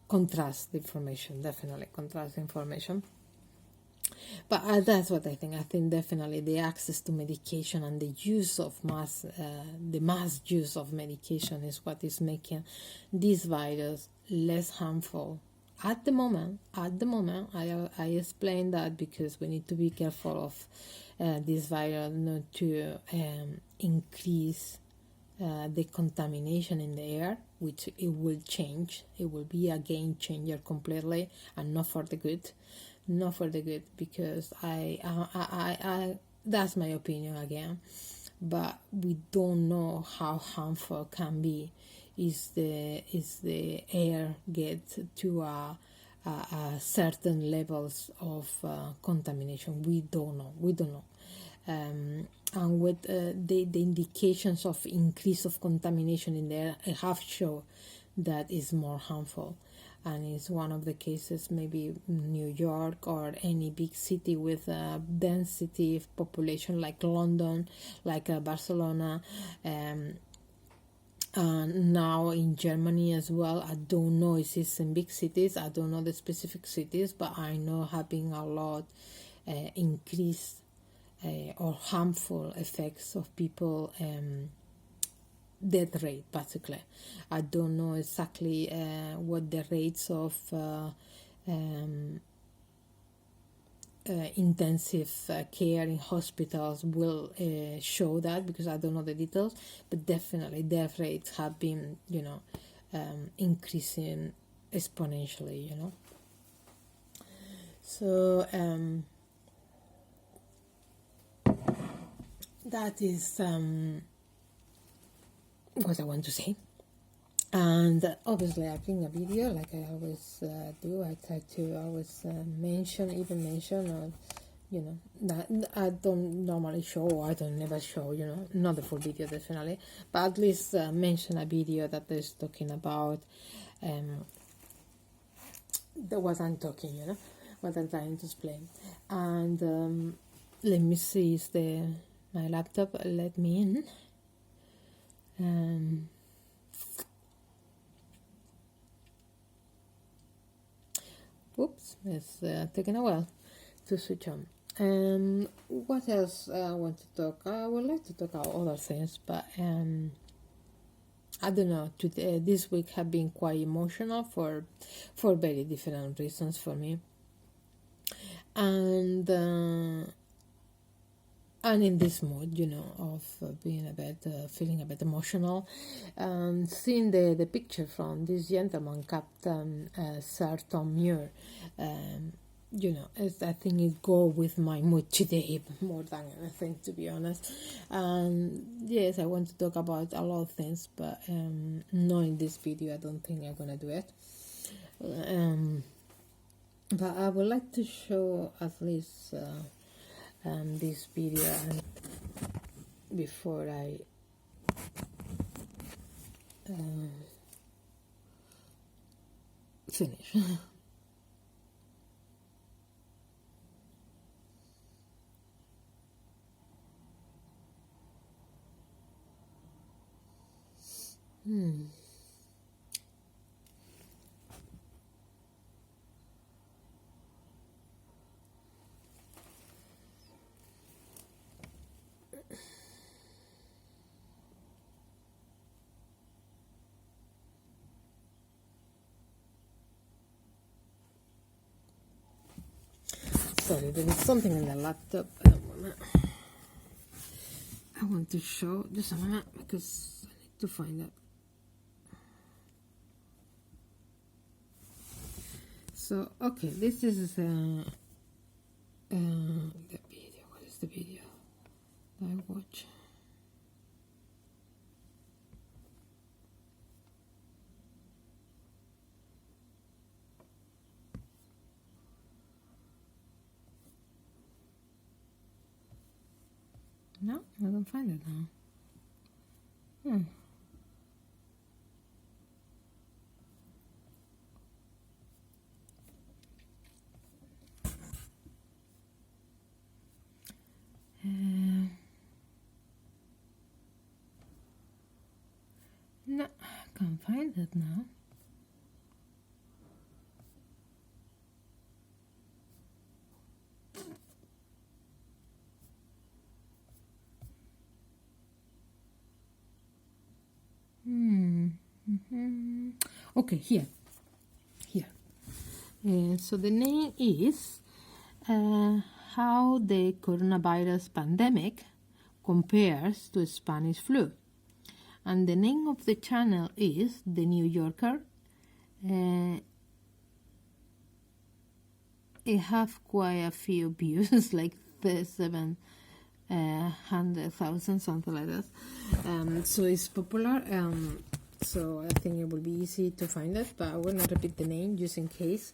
contrast the information, definitely contrast the information. But that's what I think. I think definitely the access to medication and the use of the mass use of medication is what is making this virus less harmful at the moment. I explained that because we need to be careful of this virus not to increase the contamination in the air, which it will change. It will be a game changer completely, and not for the good. Not for the good, because I that's my opinion again. But we don't know how harmful can be is the air get to a certain levels of contamination. We don't know. And with the indications of increase of contamination in the air, I have shown that is more harmful. And it's one of the cases, maybe New York or any big city with a density of population like London, like Barcelona, and now in Germany as well. I don't know if it's in big cities, I don't know the specific cities, but I know having a lot increased or harmful effects of people death rate, basically. I don't know exactly what the rates of intensive care in hospitals will show that, because I don't know the details, but definitely death rates have been increasing exponentially, so that is what I want to say. And obviously I bring a video like I always do. I try to always mention, or that I don't normally show, or I don't never show, not the full video definitely, but at least mention a video that is talking about what I'm talking, what I'm trying to explain. And let me see, is my laptop let me in? Oops, it's taking a while to switch on. What else I want to talk? I would like to talk about other things, but I don't know. Today, this week have been quite emotional for very different reasons for me, and in this mood, of being a bit, feeling a bit emotional, seeing the picture from this gentleman, Captain Sir Tom Muir, I think it go with my mood today more than anything, to be honest. And yes, I want to talk about a lot of things, but not in this video. I don't think I'm gonna do it. But I would like to show at least this video before I finish. Sorry, there is something in the laptop. I want to show just a minute because I need to find it. So, okay, this is the video. What is the video that I watch? No, I don't find it now. No, I can't find it now. Okay, here. So the name is How the Coronavirus Pandemic Compares to Spanish Flu. And the name of the channel is The New Yorker. It have quite a few views, like 700,000, something like that. So it's popular. So I think it will be easy to find it, but I will not repeat the name just in case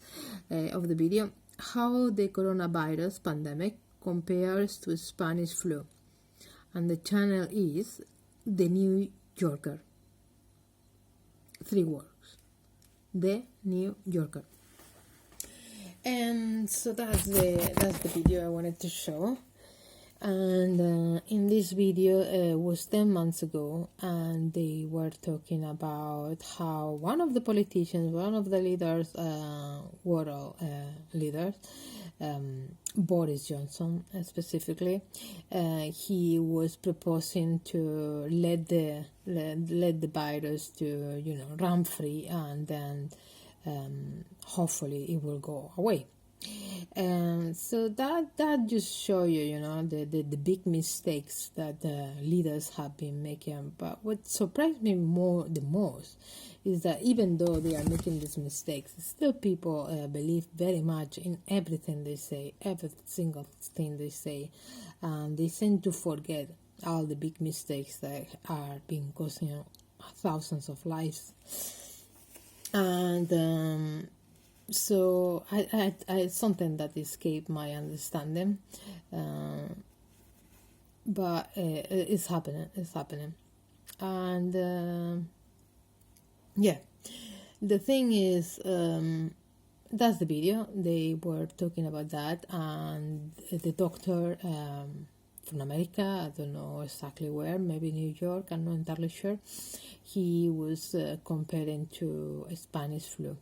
of the video. How the coronavirus pandemic compares to Spanish flu. And the channel is The New Yorker. 3 words. The New Yorker. And so that's the video I wanted to show. And in this video, it was 10 months ago, and they were talking about how one of the politicians, one of the leaders, world leaders, Boris Johnson specifically, he was proposing to let the virus to run free, and then hopefully it will go away. And so that just show you, the big mistakes that leaders have been making. But what surprised me the most is that even though they are making these mistakes, still people believe very much in everything they say, every single thing they say, and they seem to forget all the big mistakes that are being causing thousands of lives. And so I something that escaped my understanding, but it's happening. And the thing is, that's the video. They were talking about that, and the doctor from America, I don't know exactly where, maybe New York, I'm not entirely sure, he was comparing to Spanish flu.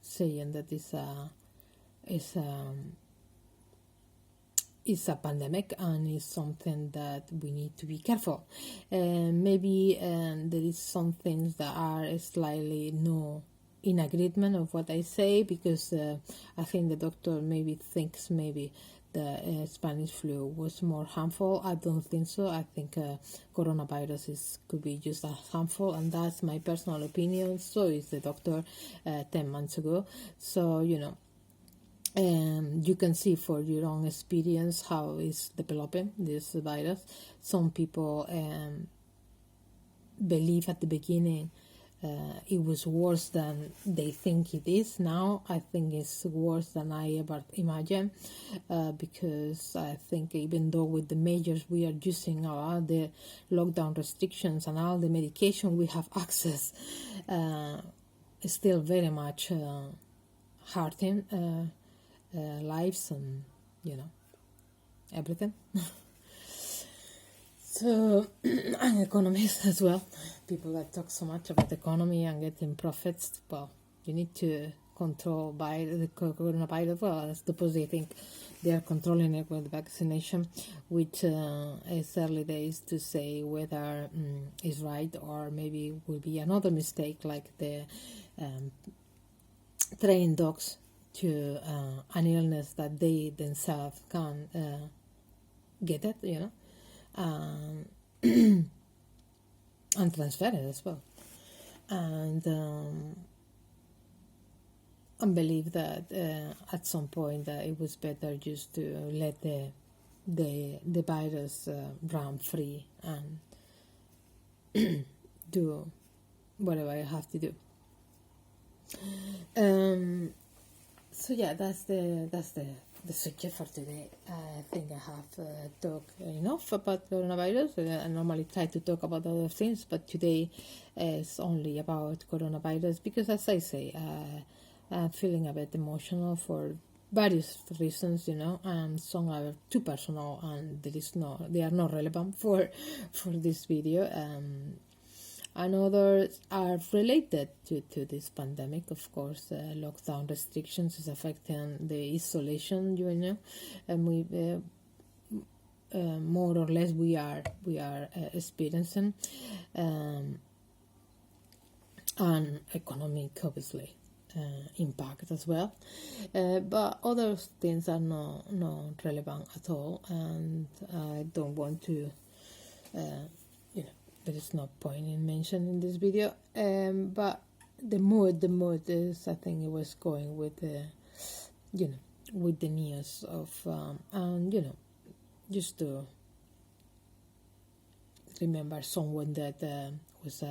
Saying that it's a pandemic, and it's something that we need to be careful. Maybe there is some things that are slightly in agreement of what I say, because I think the doctor thinks the Spanish flu was more harmful. I don't think so. I think coronavirus could be just as harmful, and that's my personal opinion. So is the doctor 10 months ago. So, you can see for your own experience how it's developing, this virus. Some people believe at the beginning it was worse than they think it is. Now I think it's worse than I ever imagined, because I think even though with the measures we are using, all the lockdown restrictions and all the medication we have access, it's still very much hurting lives and everything. So, and economists as well. People that talk so much about economy and getting profits, well, you need to control by the coronavirus. Well, I suppose they think they are controlling it with vaccination, which is early days to say whether is right, or maybe will be another mistake, like the train dogs to an illness that they themselves can get it, and transfer it as well, and believe that at some point that it was better just to let the virus run free and do whatever I have to do. So yeah, that's the subject for today. I think I have talked enough about coronavirus. I normally try to talk about other things, but today is only about coronavirus, because, as I say, I'm feeling a bit emotional for various reasons, and some are too personal, and they are not relevant for this video. And others are related to this pandemic. Of course, lockdown restrictions is affecting the isolation, and we more or less we are experiencing. and economic, obviously, impact as well. But other things are not relevant at all, and I don't want to, there is no point in mentioning this video. But the mood is, I think it was going with the, with the news of, and just to remember someone that was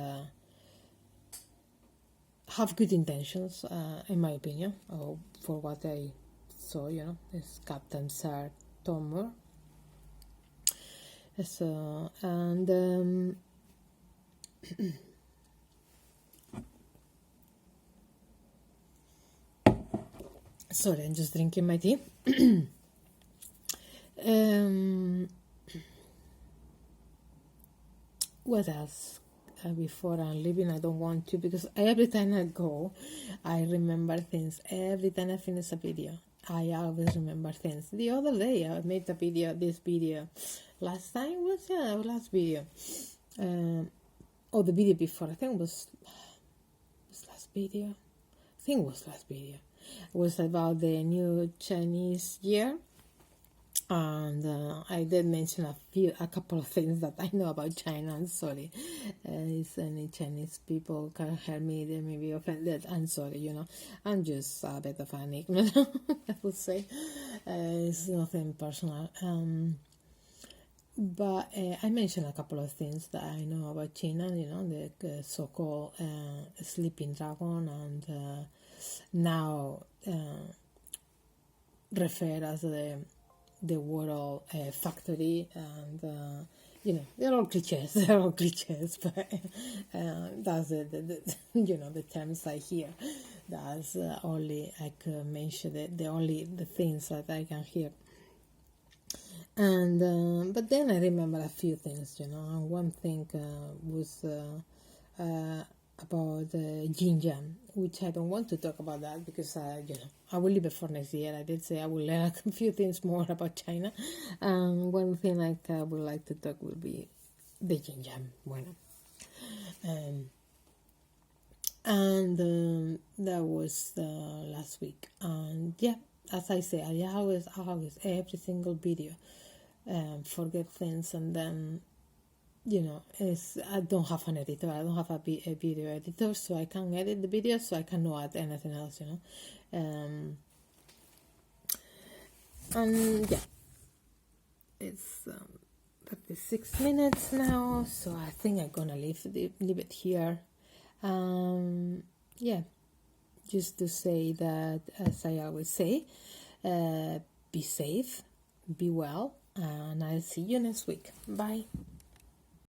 have good intentions, in my opinion, or for what I saw, is Captain Sir Tom Moore. So, and sorry, I'm just drinking my tea. What else? Before I'm leaving, I don't want to, because every time I go, I remember things. Every time I finish a video, I always remember things. The other day, I made this video. Last time was, last video. Or the video before, I think it was last video. I think it was last video. It was about the new Chinese year. And I did mention a couple of things that I know about China. I'm sorry, if any Chinese people can hear me, they may be offended. I'm sorry, I'm just a bit of an ignorant, I would say. It's nothing personal. But I mentioned a couple of things that I know about China, the so-called sleeping dragon, and now referred as the world factory, and they're all cliches. But that's the terms I hear. That's only I can mention the things that I can hear. And but then I remember a few things, and one thing was about Xinjiang, which I don't want to talk about that because I will leave it for next year. I did say I will learn a few things more about China. One thing I would like to talk will be the Xinjiang. And that was last week. And yeah, as I say, I always every single video forget things, and then I don't have an editor. I don't have a video editor, so I can edit the video, so I cannot add anything else, and yeah, it's 36 minutes now, so I think I'm gonna leave it here. Yeah, just to say that, as I always say, be safe, be well, and I'll see you next week. Bye.